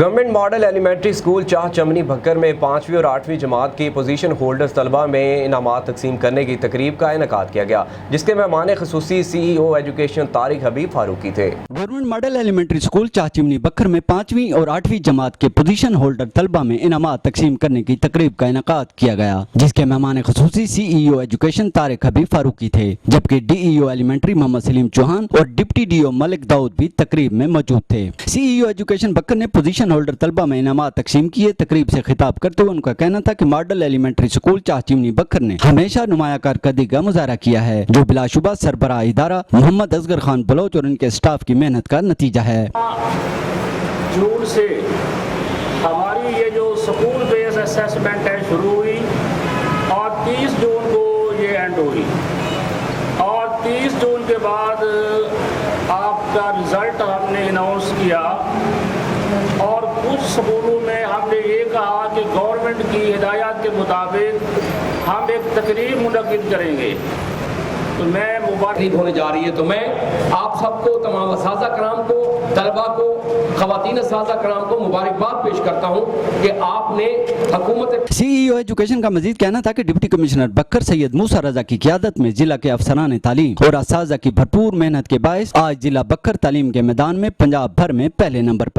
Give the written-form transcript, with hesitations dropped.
Government model elementary school چاہ چمنی بھکر میں 5ویں اور 8ویں جماعت کی پوزیشن ہولڈرز طلبہ میں انعامات تقسیم کرنے کی تقریب کا انعقاد کیا گیا، جس کے مہمان خصوصی سی ای او ایجوکیشن طارق حبیب فاروقی تھے۔ گورنمنٹ ماڈل ایلیمنٹری اسکول چاہ چمنی بکر میں 5ویں اور 8ویں جماعت کے پوزیشن ہولڈر طلبہ میں انعامات تقسیم کرنے کی تقریب کا انعقاد کیا گیا، جس کے مہمان خصوصی سی ای او ایجوکیشن طارق حبیب فاروقی تھے، جبکہ ڈی ای او ایلیمنٹری محمد سلیم چوہان اور ڈپٹی ڈی او ملک داؤد بھی تقریب میں موجود تھے۔ سی ای او ایجوکیشن بکر نے پوزیشن ہولڈر طلبہ میں انعامات تقسیم کیے۔ تقریب سے خطاب کرتے ہوئے ان کا کہنا تھا کہ ماڈل ایلیمنٹری اسکول چاہ چمنی بکر نے ہمیشہ نمایاں کارکردگی کا مظاہرہ کیا ہے، جو بلا شبہ سربراہ ادارہ محمد اصغر خان بلوچ اور ان کے اسٹاف کی محنت کا نتیجہ ہے۔ جون سے ہماری یہ جو سکول بیس اسیسمنٹ ہے شروع ہوئی اور 30 جون کو یہ اینڈ ہوئی، اور 30 جون کے بعد آپ کا رزلٹ ہم نے اناؤنس کیا، اور کچھ سکولوں میں ہم نے یہ کہا کہ گورنمنٹ کی ہدایات کے مطابق ہم ایک تقریب منعقد کریں گے۔ تو میں تقریب ہونے جا رہی ہے، تو میں آپ سب کو، تمام اساتذہ کرام کو، طلبہ کو، خواتین اساتذہ کرام کو مبارکباد پیش کرتا ہوں کہ آپ نے حکومت سی ای او ایجوکیشن کا مزید کہنا تھا کہ ڈپٹی کمشنر بکر سید موسیٰ رضا کی قیادت میں ضلع کے افسران تعلیم اور اساتذہ کی بھرپور محنت کے باعث آج ضلع بکر تعلیم کے میدان میں پنجاب بھر میں پہلے نمبر پر